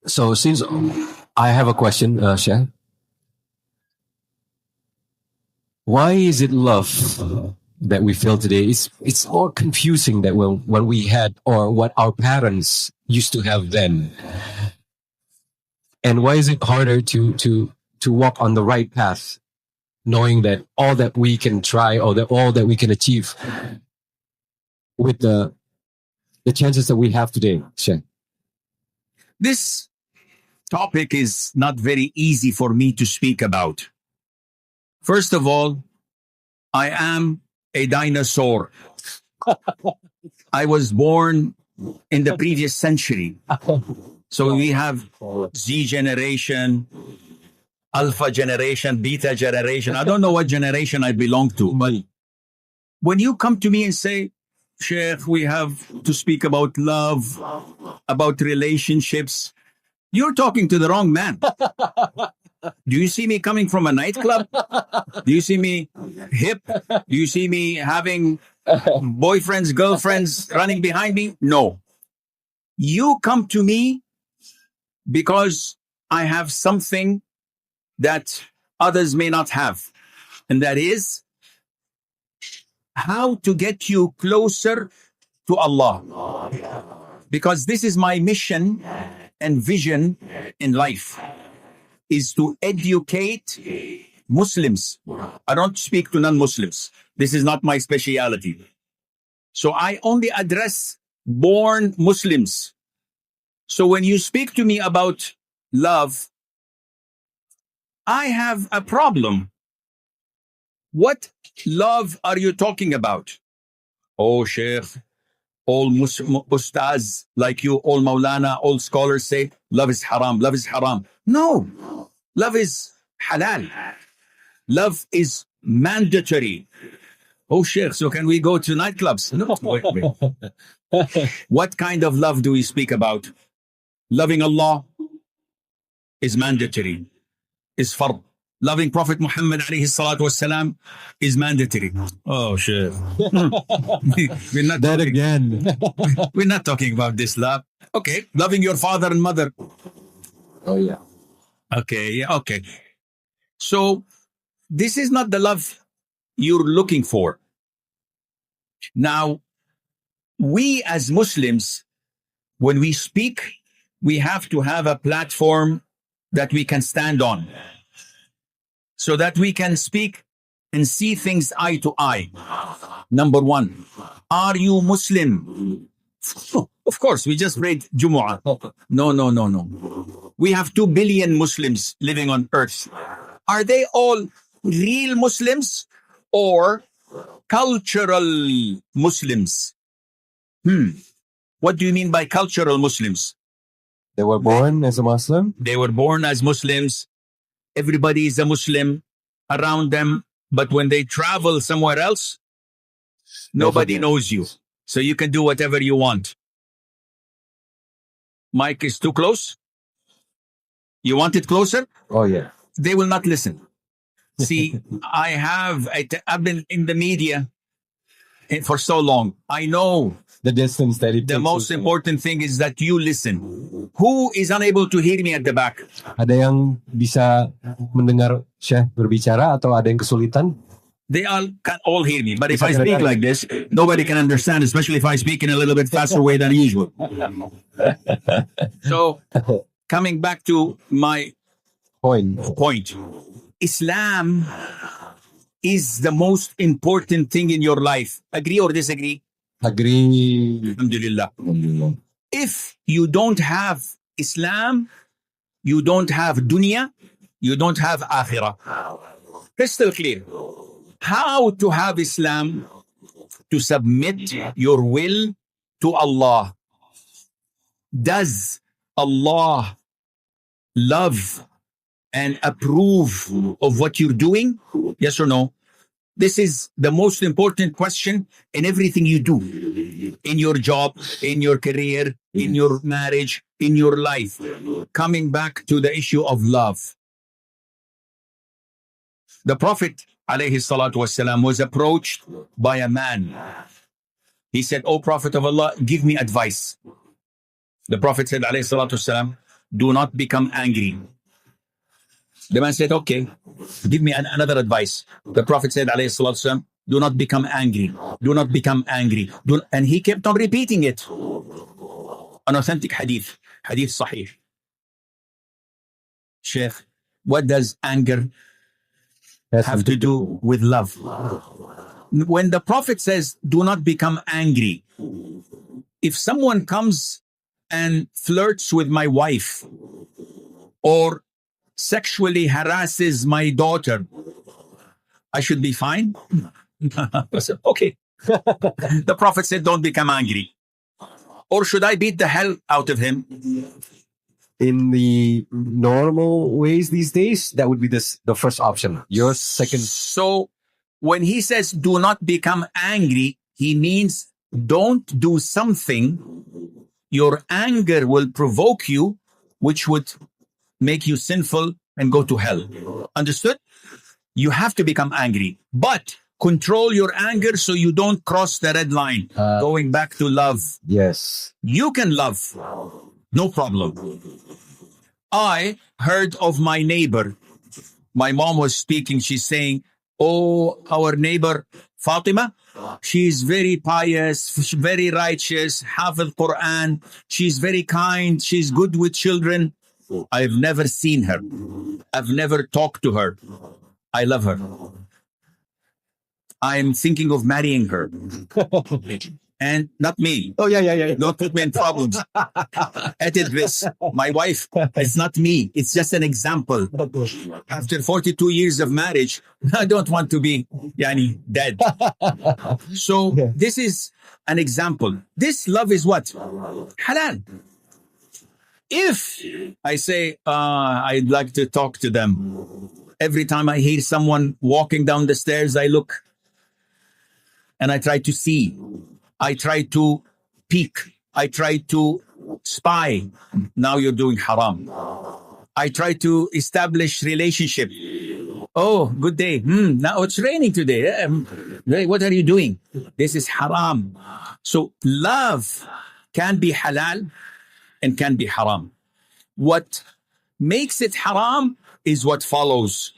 So since I have a question, Shah, why is it love that we feel today? It's more confusing that when we had or what our parents used to have then, and why is it harder to walk on the right path, knowing that all that we can try or that all that we can achieve with the chances that we have today, Shah? This topic is not very easy for me to speak about. First of all, I am a dinosaur. I was born in the previous century. So we have Z generation, Alpha generation, Beta generation. I don't know what generation I belong to. But when you come to me and say, Sheikh, we have to speak about love, about relationships, you're talking to the wrong man. Do you see me coming from a nightclub? Do you see me hip? Do you see me having boyfriends, girlfriends running behind me? No. You come to me because I have something that others may not have. And that is how to get you closer to Allah. Because this is my mission and vision in life, is to educate Muslims. I don't speak to non-Muslims. This is not my specialty. So I only address born Muslims. So when you speak to me about love, I have a problem. What love are you talking about? Oh, Sheikh, all ustaz like you, all Maulana, all scholars say love is haram, love is haram. No, love is halal. Love is mandatory. Oh, Sheikh, so can we go to nightclubs? No, wait. What kind of love do we speak about? Loving Allah is mandatory, is fard. Loving Prophet Muhammad alayhi salatu wasalam is mandatory. Oh, Sheikh. We're not That again. We're not talking about this love. Okay, loving your father and mother. Oh, yeah. Okay, yeah, okay. So this is not the love you're looking for. Now, we as Muslims, when we speak, we have to have a platform that we can stand on, so that we can speak and see things eye to eye. Number one, are you Muslim? Of course, we just read Jumu'ah. No. We have 2 billion Muslims living on earth. Are they all real Muslims or cultural Muslims? What do you mean by cultural Muslims? They were born as a Muslim? They were born as Muslims. Everybody is a Muslim around them. But when they travel somewhere else, nobody knows you. So you can do whatever you want. Mic is too close? You want it closer? Oh, yeah. They will not listen. See, I've been in the media for so long. I know The distance that it the takes most to- important thing is that you listen. Who is unable to hear me at the back? Ada yang bisa mendengar Syekh berbicara atau ada yang kesulitan? They all can all hear me. But if I speak like this, nobody can understand, especially if I speak in a little bit faster way than usual. So, coming back to my point, Islam is the most important thing in your life. Agree or disagree? Agree. Alhamdulillah. If you don't have Islam, you don't have dunya, you don't have akhirah. Crystal clear. How to have Islam? To submit your will to Allah. Does Allah love and approve of what you're doing? Yes or no? This is the most important question in everything you do. In your job, in your career, in your marriage, in your life. Coming back to the issue of love. The Prophet ﷺ was approached by a man. He said, "O Prophet of Allah, give me advice." The Prophet said ﷺ, do not become angry. The man said, okay, give me another advice. The Prophet said, alayhi salatu wasalam, do not become angry. Do not become angry. And he kept on repeating it. An authentic hadith. Hadith sahih. Sheikh, what does anger have to do with love? When the Prophet says, do not become angry, if someone comes and flirts with my wife or sexually harasses my daughter, I should be fine? I said, okay. The Prophet said, don't become angry. Or should I beat the hell out of him? In the normal ways these days, that would be the first option. Your second. So when he says do not become angry, he means don't do something your anger will provoke you, which would make you sinful and go to hell. Understood? You have to become angry, but control your anger so you don't cross the red line. Going back to love. Yes. You can love. No problem. I heard of my neighbor. My mom was speaking. She's saying, oh, our neighbor Fatima, she's very pious, very righteous, Hafiz Quran. She's very kind. She's good with children. I've never seen her. I've never talked to her. I love her. I'm thinking of marrying her. And not me. Oh, yeah. Don't put me in problems. Edit this. My wife, it's not me. It's just an example. After 42 years of marriage, I don't want to be dead. So this is an example. This love is what? Halal. If I say, I'd like to talk to them, every time I hear someone walking down the stairs, I look and I try to see. I try to peek. I try to spy. Now you're doing haram. I try to establish relationship. Oh, good day. Now it's raining today. What are you doing? This is haram. So love can be halal and can be haram. What makes it haram is what follows.